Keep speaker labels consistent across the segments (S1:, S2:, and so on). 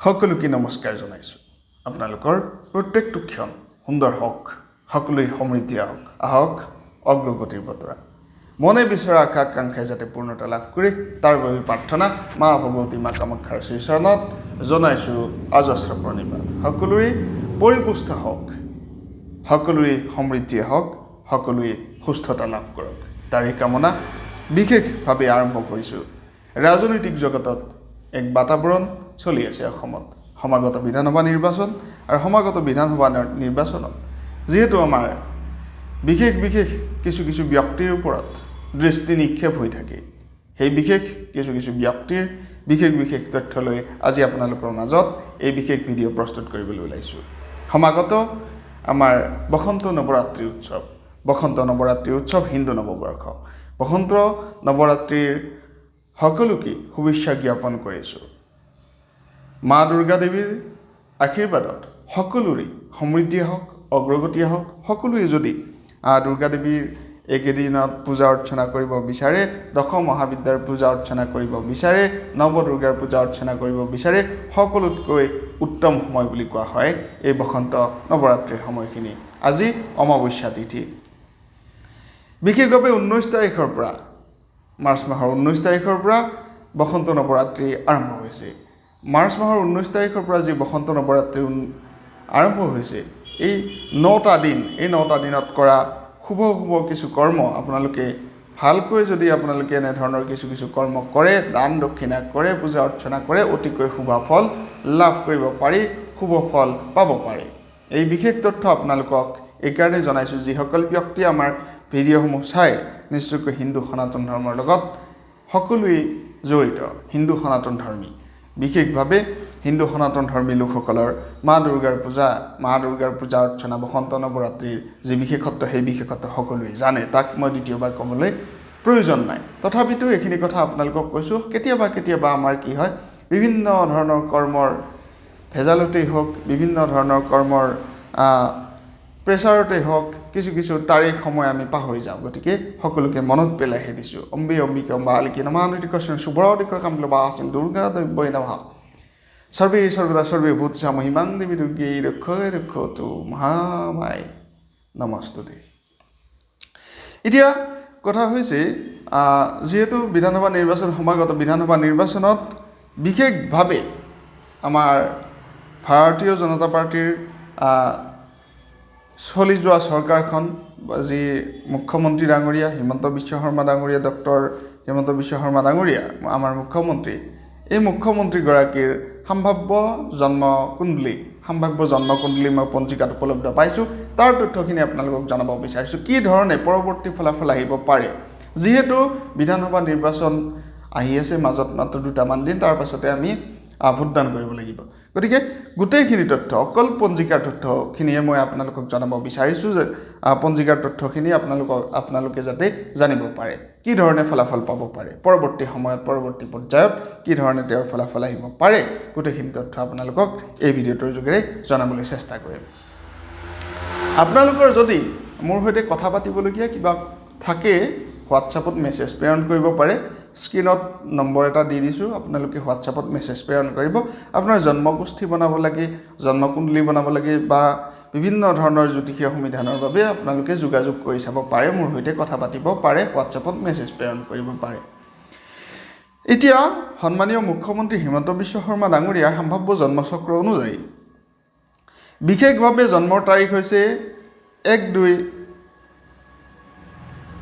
S1: সকলোকে নমস্কাৰ জনাইছোঁ। আপোনালোকৰ প্ৰত্যেকটো ক্ষণ সুন্দৰ হওক, সকলোৱে সমৃদ্ধি হওক। আহক অগ্ৰগতিৰ বতৰা। মনে বিচৰা আশা আকাংক্ষাই যাতে পূৰ্ণতা লাভ কৰে তাৰ বাবে প্ৰাৰ্থনা মা ভগৱতী মা কামাখ্যাৰ শ্ৰীচৰণত জনাইছোঁ অজস্ৰ প্ৰণিপাত। সকলোৱে পৰিপুষ্ট হওক, সকলোৱে সমৃদ্ধি হওক, সকলোৱে সুস্থতা লাভ কৰক, তাৰে কামনা বিশেষভাৱে আৰম্ভ কৰিছোঁ। ৰাজনৈতিক জগতত এক বাতাবৰণ চলি আছে অসমত সমাগত বিধানসভা নিৰ্বাচন আৰু সমাগত বিধানসভা নিৰ্বাচনত যিহেতু আমাৰ বিশেষ কিছু ব্যক্তিৰ ওপৰত দৃষ্টি নিক্ষেপ হৈ থাকে, সেই কিছু ব্যক্তিৰ বিশেষ তথ্য লৈ আজি আপোনালোকৰ মাজত এই বিশেষ ভিডিঅ' প্ৰস্তুত কৰিবলৈ ওলাইছোঁ। সমাগত আমাৰ বসন্ত নৱৰাত্ৰি উৎসৱ হিন্দু নৱবৰ্ষ। বসন্ত নৱৰাত্ৰিৰ সকলোকে শুভেচ্ছা জ্ঞাপন কৰিছোঁ। মা দুৰ্গা দেৱীৰ আশীৰ্বাদত সকলোৰে সমৃদ্ধি হওক, অগ্ৰগতি হওক। সকলোৱে যদি দুৰ্গা দেৱীৰ এইকেইদিনত পূজা অৰ্চনা কৰিব বিচাৰে, দশম মহাবিদ্যাৰ পূজা অৰ্চনা কৰিব বিচাৰে, নৱ দুৰ্গাৰ পূজা অৰ্চনা কৰিব বিচাৰে, সকলোতকৈ উত্তম সময় বুলি কোৱা হয় এই বসন্ত নৱৰাত্ৰিৰ সময়খিনি। আজি অমাৱস্যা তিথি। বিশেষভাৱে 19 তাৰিখৰ পৰা মাৰ্চ মাহৰ 19 তাৰিখৰ পৰা বসন্ত নৱৰাত্ৰি আৰম্ভ হৈছে। মাৰ্চ মাহৰ 19 তাৰিখৰ পৰা যি বসন্ত নৱৰাত্ৰি আৰম্ভ হৈছে, এই 9টা দিনত কৰা শুভ কিছু কৰ্ম আপোনালোকে ভালকৈ যদি আপোনালোকে এনেধৰণৰ কিছু কৰ্ম কৰে, দান দক্ষিণা কৰে, পূজা অৰ্চনা কৰে, অতিকৈ শুভ ফল লাভ কৰিব পাৰি, শুভ ফল পাব পাৰে। এই বিশেষ তথ্য আপোনালোকক এইকাৰণে জনাইছোঁ, যিসকল ব্যক্তি আমাৰ ভিডিঅ'সমূহ চাই নিশ্চয়কৈ হিন্দু সনাতন ধৰ্মৰ লগত সকলোৱে জড়িত। হিন্দু সনাতন ধৰ্মী, বিশেষভাৱে হিন্দু সনাতন ধৰ্মী লোকসকলৰ মা দুৰ্গাৰ পূজা অৰ্চনা, বসন্ত নৱৰাত্ৰিৰ যি বিশেষত্ব, সেই বিশেষত্ব সকলোৱে জানে। তাক মই দ্বিতীয়বাৰ ক'বলৈ প্ৰয়োজন নাই। তথাপিতো এইখিনি কথা আপোনালোকক কৈছোঁ। কেতিয়াবা আমাৰ কি হয়, বিভিন্ন ধৰণৰ কৰ্মৰ ভেজালতেই হওক, বিভিন্ন ধৰণৰ কৰ্মৰ প্ৰেছাৰতেই হওক, কিছু তাৰিখ সময় আমি পাহৰি যাওঁ। গতিকে সকলোকে মনত পেলাইহে দিছোঁ। অম্বিকা আলিকি নমানিক শুভ্ৰদিকৰ কামলবা আছিল দুৰ্গা দৈব্যই নমঃ সৰ্বে সৰ্বদা সৰ্বে ভূতসা মহিমাং দেৱী দুৰ্গে ৰক্ষতু মহামাই নমস্তুতে। এতিয়া কথা হৈছে, যিহেতু সমাগত বিধানসভা নিৰ্বাচনত বিশেষভাৱে আমাৰ ভাৰতীয় জনতা পাৰ্টীৰ চলি যোৱা চৰকাৰখন, যি মুখ্যমন্ত্ৰী ডাঙৰীয়া হিমন্ত বিশ্ব শৰ্মা ডাঙৰীয়া, ডক্টৰ হিমন্ত বিশ্ব শৰ্মা ডাঙৰীয়া আমাৰ মুখ্যমন্ত্ৰী, এই মুখ্যমন্ত্ৰীগৰাকীৰ সম্ভাৱ্য জন্মকুণ্ডলী মই পঞ্জিকাত উপলব্ধ পাইছোঁ। তাৰ তথ্যখিনি আপোনালোকক জনাব বিচাৰিছোঁ, কি ধৰণে পৰৱৰ্তী ফলাফল আহিব পাৰে। যিহেতু বিধানসভা নিৰ্বাচন আহি আছে, মাজত মাত্ৰ 2টামান দিন, তাৰ পাছতে আমি ভোটদান কৰিব লাগিব। গতিকে গোটেইখিনি তথ্য, অকল পঞ্জিকাৰ তথ্যখিনিয়ে মই আপোনালোকক জনাব বিচাৰিছোঁ, যে পঞ্জিকাৰ তথ্যখিনি আপোনালোকে যাতে জানিব পাৰে, কি ধৰণে ফলাফল পাব পাৰে, পৰৱৰ্তী সময়ত পৰৱৰ্তী পৰ্যায়ত কি ধৰণে তেওঁৰ ফলাফল আহিব পাৰে, গোটেইখিনি তথ্য আপোনালোকক এই ভিডিঅ'টোৰ যোগেৰে জনাবলৈ চেষ্টা কৰিম। আপোনালোকৰ যদি মোৰ সৈতে কথা পাতিবলগীয়া কিবা থাকে, হোৱাটছআপত মেছেজ প্ৰেৰণ কৰিব পাৰে। স্ক্ৰীণত নম্বৰ এটা দি দিছোঁ, আপোনালোকে হোৱাটছআপত মেছেজ প্ৰেৰণ কৰিব। আপোনাৰ জন্মগোষ্ঠী বনাব লাগে, জন্মকুণ্ডলী বনাব লাগে, বা বিভিন্ন ধৰণৰ জ্যোতিষীয় সমিধানৰ বাবে আপোনালোকে যোগাযোগ কৰি চাব পাৰে, মোৰ সৈতে কথা পাতিব পাৰে, হোৱাটছআপত মেছেজ প্ৰেৰণ কৰিব পাৰে। এতিয়া সন্মানীয় মুখ্যমন্ত্ৰী হিমন্ত বিশ্ব শৰ্মা ডাঙৰীয়াৰ সম্ভাৱ্য জন্মচক্ৰ অনুযায়ী বিশেষভাৱে জন্মৰ তাৰিখ হৈছে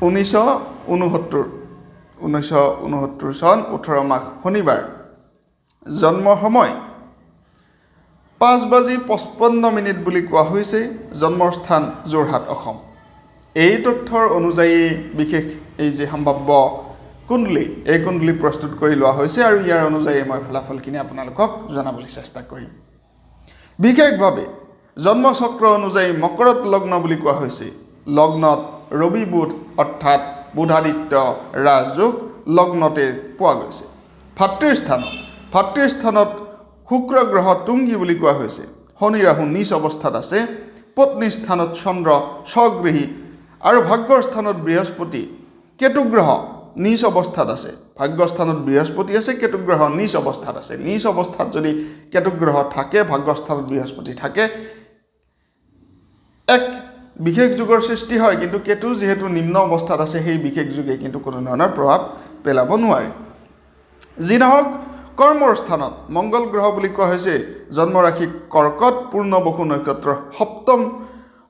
S1: 1/2/1969 চন 18 মাঘ শনিবাৰ। জন্মৰ সময় 5:55 বুলি কোৱা হৈছে। জন্মৰ স্থান যোৰহাট, অসম। এই তথ্যৰ অনুযায়ী বিশেষ এই যে সম্ভাৱ্য কুণ্ডলী, এই কুণ্ডলী প্ৰস্তুত কৰি লোৱা হৈছে, আৰু ইয়াৰ অনুযায়ী মই ফলাফলখিনি আপোনালোকক জনাবলৈ চেষ্টা কৰিম। বিশেষভাৱে জন্মচক্ৰ অনুযায়ী মকৰত লগ্ন বুলি কোৱা হৈছে। লগ্নত ৰবি বুধ অৰ্থাৎ বুধাদিত্য ৰাজযোগ লগ্নতে পোৱা গৈছে। ভাতৃস্থানত শুক্ৰ গ্ৰহ তুংগী বুলি কোৱা হৈছে। শনি ৰাহু নিচ অৱস্থাত আছে। পত্নী স্থানত চন্দ্ৰ স্বগৃহী, আৰু ভাগ্যৰ স্থানত বৃহস্পতি, কেতু গ্ৰহ নিজ অৱস্থাত আছে ভাগ্যস্থানত বৃহস্পতি আছে কেতু গ্ৰহ নিজ অৱস্থাত আছে নিজ অৱস্থাত যদি কেতু গ্ৰহ থাকে ভাগ্যস্থানত বৃহস্পতি থাকে এক বিশেষ যুগৰ সৃষ্টি হয় কিন্তু কেতু যেহেতু নিম্ন অৱস্থাত আছে সেই বিশেষ যুগে কিন্তু কোনো ধৰণৰ প্ৰভাৱ পেলাব নোৱাৰে যি নহওক কৰ্মৰ স্থানত মংগল গ্ৰহ বুলি কোৱা হৈছে জন্ম ৰাশি কৰ্কট পূৰ্ণ বসু নক্ষত্ৰ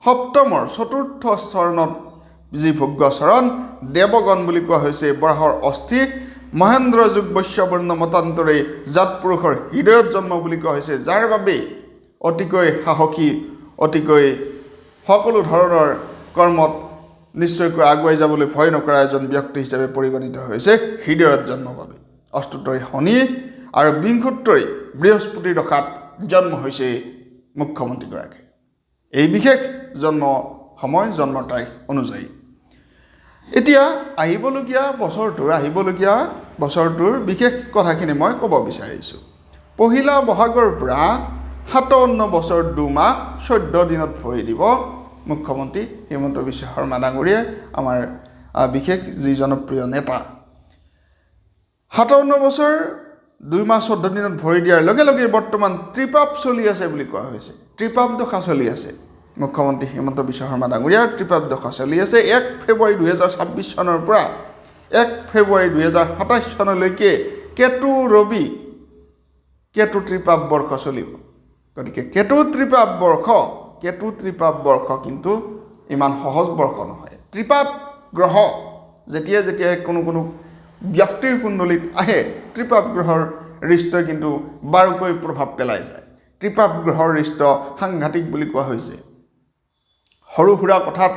S1: সপ্তমৰ চতুৰ্থ চৰণত যি ভোগ্যচৰণ দেৱগণ বুলি কোৱা হৈছে বৰাহৰ অস্থি মহেন্দ্ৰ যুগ বৈশ্যবৰ্ণ মতান্তৰে জাত পুৰুষৰ হৃদয়ত জন্ম বুলি কোৱা হৈছে যাৰ বাবে অতিকৈ সাহসী অতিকৈ সকলো ধৰণৰ কৰ্মত নিশ্চয়কৈ আগুৱাই যাবলৈ ভয় নকৰা এজন ব্যক্তি হিচাপে পৰিগণিত হৈছে হৃদয়ত জন্ম বাবে অষ্টুত্তৰী শনি আৰু বিংশোত্তৰী বৃহস্পতিৰ দশাত জন্ম হৈছে মুখ্যমন্ত্ৰীগৰাকী এই বিশেষ জন্ম সময় জন্মৰ তাৰিখ অনুযায়ী এতিয়া আহিবলগীয়া বছৰটোৰ বিশেষ কথাখিনি মই ক'ব বিচাৰিছোঁ পহিলা বহাগৰ পৰা 57 বছৰ 2 মাহ 14 দিনত ভৰি দিব মুখ্যমন্ত্ৰী হিমন্ত বিশ্ব শৰ্মা ডাঙৰীয়াই আমাৰ বিশেষ যি জনপ্ৰিয় নেতা 57 বছৰ 2 মাহ 14 দিনত ভৰি দিয়াৰ লগে লগে বৰ্তমান ত্ৰিপাপ চলি আছে বুলি কোৱা হৈছে ত্ৰিপাপ দশা চলি আছে মুখ্যমন্ত্ৰী হিমন্ত বিশ্ব শৰ্মা ডাঙৰীয়াৰ ত্ৰিপাপ দশা চলি আছে 1 ফেব্ৰুৱাৰী 2026 চনৰ পৰা 1 ফেব্ৰুৱাৰী 2027 চনলৈকে কেতু ৰবি কেতু ত্ৰিপাপ বৰ্ষ চলিব গতিকে কেতু ত্ৰিপাপ বৰ্ষ কিন্তু ইমান সহজ বৰ্ষ নহয় ত্ৰিপাপ গ্ৰহ যেতিয়া কোনো ব্যক্তিৰ কুণ্ডলীত আহে ত্ৰিপাপ গ্ৰহৰ ৰিষ্টই কিন্তু বাৰুকৈ প্ৰভাৱ পেলাই যায় ত্ৰিপাপ গ্ৰহৰ ৰিষ্ট সাংঘাতিক বুলি কোৱা হৈছে সৰু সুৰা কথাত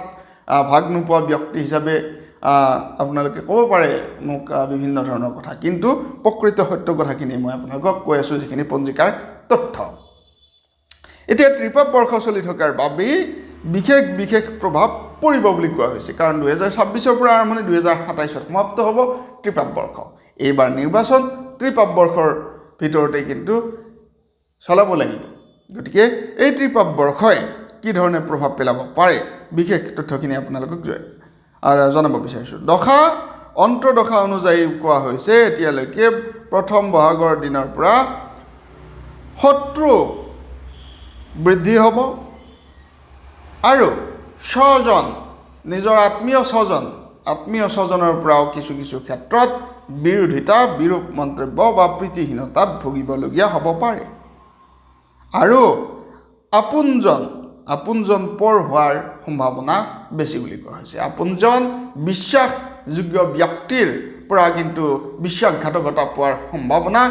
S1: ভাগ নোপোৱা ব্যক্তি হিচাপে আপোনালোকে ক'ব পাৰে মোক বিভিন্ন ধৰণৰ কথা কিন্তু প্ৰকৃত সত্য কথাখিনি মই আপোনালোকক কৈ আছোঁ যিখিনি পঞ্জিকাৰ তথ্য এতিয়া ত্ৰিপাপ বৰ্ষ চলি থকাৰ বাবেই বিশেষ প্ৰভাৱ পৰিব বুলি কোৱা হৈছে কাৰণ 2026 পৰা আৰম্ভণি 2027 সমাপ্ত হ'ব ত্ৰিপাপ বৰ্ষ এইবাৰ নিৰ্বাচন ত্ৰিপাপ বৰ্ষৰ ভিতৰতে কিন্তু চলাব লাগিব গতিকে এই ত্ৰিপাপ বৰ্ষই কি ধৰণে প্ৰভাৱ পেলাব পাৰে বিশেষ তথ্যখিনি আপোনালোকক জনাব বিচাৰিছোঁ দশা অন্তৰ্দশা অনুযায়ী কোৱা হৈছে এতিয়ালৈকে প্ৰথম বহাগৰ দিনৰ পৰা শত্ৰু বৃদ্ধি হ'ব আৰু স্বজন নিজৰ আত্মীয় স্বজনৰ পৰাও কিছু ক্ষেত্ৰত বিৰোধিতা বিৰূপ মন্তব্য বা প্ৰীতিহীনতাত ভুগিবলগীয়া হ'ব পাৰে আৰু আপোনজন পৰ হোৱাৰ সম্ভাৱনা বেছি বুলি কোৱা হৈছে আপোনজন বিশ্বাসযোগ্য ব্যক্তিৰ পৰা কিন্তু বিশ্বাসঘাতকতা পোৱাৰ সম্ভাৱনা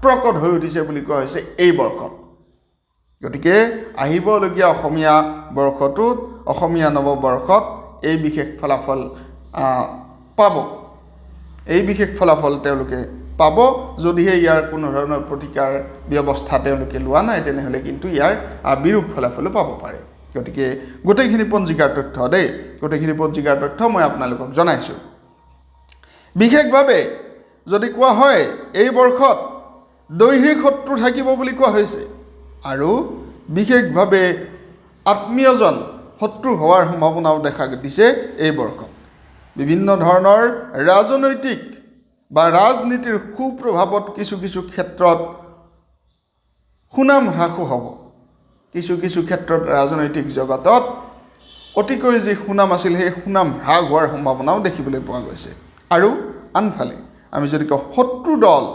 S1: প্ৰকট হৈ উঠিছে বুলি কোৱা হৈছে এই বৰ্ষত গতিকে আহিবলগীয়া অসমীয়া নৱবৰ্ষত এই বিশেষ ফলাফল তেওঁলোকে পাব যদিহে ইয়াৰ কোনো ধৰণৰ প্ৰতিকাৰ ব্যৱস্থা তেওঁলোকে লোৱা নাই তেনেহ'লে কিন্তু ইয়াৰ বিৰূপ ফলাফলো পাব পাৰে গতিকে গোটেইখিনি পঞ্জিকাৰ তথ্য মই আপোনালোকক জনাইছোঁ বিশেষভাৱে যদি কোৱা হয় এই বৰ্ষত দৈহিক শত্ৰু থাকিব বুলি কোৱা হৈছে আৰু বিশেষভাৱে আত্মীয়জন শত্ৰু হোৱাৰ সম্ভাৱনাও দেখা দিছে এই বৰ্ষত বিভিন্ন ধৰণৰ ৰাজনৈতিক বা ৰাজনীতিৰ সুপ্ৰভাৱত কিছু ক্ষেত্ৰত সুনাম হ্ৰাসো হ'ব কিছু ক্ষেত্ৰত ৰাজনৈতিক জগতত অতিকৈ যি সুনাম আছিল সেই সুনাম হ্ৰাস হোৱাৰ সম্ভাৱনাও দেখিবলৈ পোৱা গৈছে আৰু আনফালে আমি যদি কওঁ শত্ৰু দল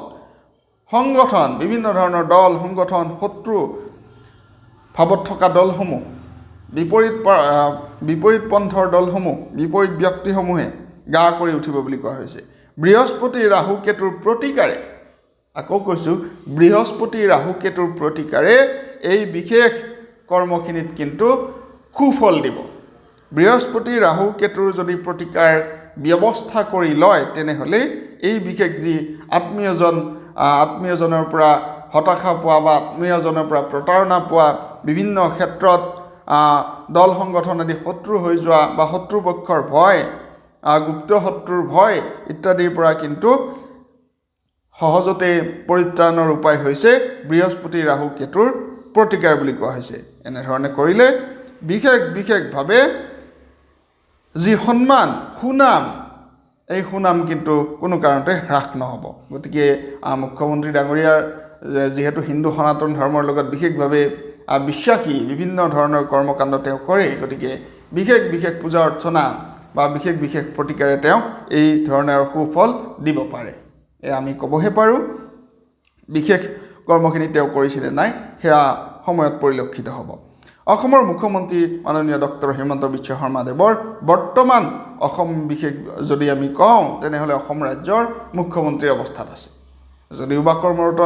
S1: সংগঠন বিভিন্ন ধৰণৰ দল সংগঠন শত্ৰু ভাৱত থকা দলসমূহ বিপৰীত পন্থৰ দলসমূহ বিপৰীত ব্যক্তিসমূহে গা কৰি উঠিব বুলি কোৱা হৈছে বৃহস্পতি ৰাহু কেতুৰ প্ৰতিকাৰে আকৌ কৈছোঁ বৃহস্পতি ৰাহু কেতুৰ প্ৰতিকাৰে এই বিশেষ কৰ্মখিনিত কিন্তু সুফল দিব বৃহস্পতি ৰাহু কেতুৰ যদি প্ৰতিকাৰ ব্যৱস্থা কৰি লয় তেনেহ'লে এই বিশেষ যি আত্মীয়জনৰ পৰা হতাশা পোৱা বা আত্মীয়জনৰ পৰা প্ৰতাৰণা পোৱা বিভিন্ন ক্ষেত্ৰত দল সংগঠন আদি শত্ৰু হৈ যোৱা বা শত্ৰুপক্ষৰ ভয় গুপ্ত শত্ৰুৰ ভয় ইত্যাদিৰ পৰা কিন্তু সহজতে পৰিত্ৰাণৰ উপায় হৈছে বৃহস্পতি ৰাহু কেতুৰ প্ৰতিকাৰ বুলি কোৱা হৈছে এনেধৰণে কৰিলে বিশেষভাৱে যি সন্মান সুনাম এই সুনাম কিন্তু কোনো কাৰণতে হ্ৰাস নহ'ব। গতিকে মুখ্যমন্ত্ৰী ডাঙৰীয়াৰ যিহেতু হিন্দু সনাতন ধৰ্মৰ লগত বিশেষভাৱে বিশ্বাসী, বিভিন্ন ধৰণৰ কৰ্মকাণ্ড তেওঁ কৰে, গতিকে বিশেষ বিশেষ পূজা অৰ্চনা বা বিশেষ বিশেষ প্ৰতিকাৰে তেওঁক এই ধৰণৰ সুফল দিব পাৰে। আমি ক'বহে পাৰোঁ। বিশেষ কৰ্মখিনি তেওঁ কৰিছিলে নাই সেয়া সময়ত পৰিলক্ষিত হ'ব। অসমৰ মুখ্যমন্ত্ৰী মাননীয় ডক্টৰ হিমন্ত বিশ্ব শৰ্মাদেৱৰ বৰ্তমান অসম বিশেষ যদি আমি কওঁ তেনেহ'লে অসম ৰাজ্যৰ মুখ্যমন্ত্ৰীৰ অৱস্থাত আছে, যদিও বা কৰ্মৰত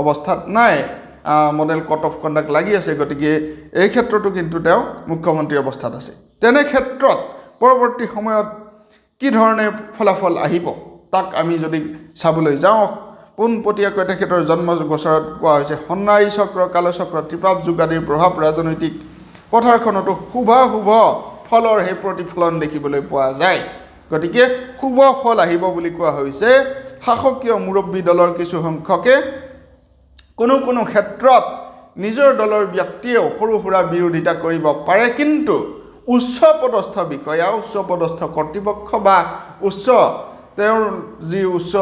S1: অৱস্থাত নাই, মডেল কোড অফ কণ্ডাক্ট লাগি আছে। গতিকে এই ক্ষেত্ৰতো কিন্তু তেওঁ মুখ্যমন্ত্ৰী অৱস্থাত আছে। তেনে ক্ষেত্ৰত পৰৱৰ্তী সময়ত কি ধৰণে ফলাফল আহিব তাক আমি যদি চাবলৈ যাওঁ, পোনপটীয়াকৈ তেখেতৰ জন্ম বছৰত কোৱা হৈছে সন্নাৰী চক্ৰ, কালচক্ৰ, ত্ৰিপাপ যুগ আদিৰ প্ৰভাৱ ৰাজনৈতিক পথাৰখনতো শুভ ফলৰ সেই প্ৰতিফলন দেখিবলৈ পোৱা যায়। গতিকে শুভ ফল আহিব বুলি কোৱা হৈছে। শাসকীয় মুৰব্বী দলৰ কিছু সংখ্যকে কোনো কোনো ক্ষেত্ৰত নিজৰ দলৰ ব্যক্তিয়েও সৰু সুৰা বিৰোধিতা কৰিব পাৰে, কিন্তু উচ্চ পদস্থ বিষয়া, উচ্চ পদস্থ কৰ্তৃপক্ষ বা তেওঁৰ যি উচ্চ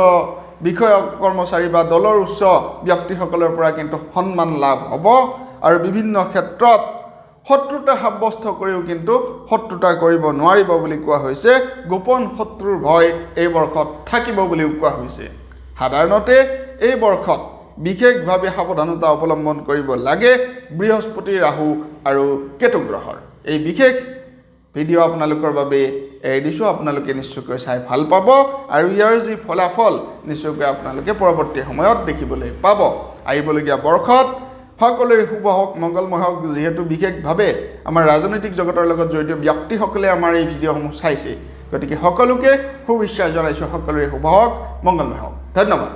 S1: বিষয়া কৰ্মচাৰী বা দলৰ উচ্চ ব্যক্তিসকলৰ পৰা কিন্তু সন্মান লাভ হ'ব। আৰু বিভিন্ন ক্ষেত্ৰত শত্ৰুতা সাব্যস্ত কৰিও কিন্তু শত্ৰুতা কৰিব নোৱাৰিব বুলি কোৱা হৈছে। গোপন শত্ৰুৰ ভয় এই বৰ্ষত থাকিব বুলিও কোৱা হৈছে। সাধাৰণতে এই বৰ্ষত বিশেষভাৱে সাৱধানতা অৱলম্বন কৰিব লাগে বৃহস্পতি, ৰাহু আৰু কেতু গ্ৰহৰ। এই বিশেষ ভিডিঅ' আপোনালোকৰ বাবে এৰি দিছোঁ, আপোনালোকে নিশ্চয়কৈ চাই ভাল পাব আৰু ইয়াৰ যি ফলাফল নিশ্চয়কৈ আপোনালোকে পৰৱৰ্তী সময়ত দেখিবলৈ পাব। আহিবলগীয়া বৰ্ষত সকলোৰে শুভ হওক, মংগলময় হওক। যিহেতু বিশেষভাৱে আমাৰ ৰাজনৈতিক জগতৰ লগত জড়িত ব্যক্তিসকলে আমাৰ এই ভিডিঅ'সমূহ চাইছে, গতিকে সকলোকে শুভেচ্ছা জনাইছোঁ। সকলোৰে শুভ হওক, মংগলময় হওক। ধন্যবাদ।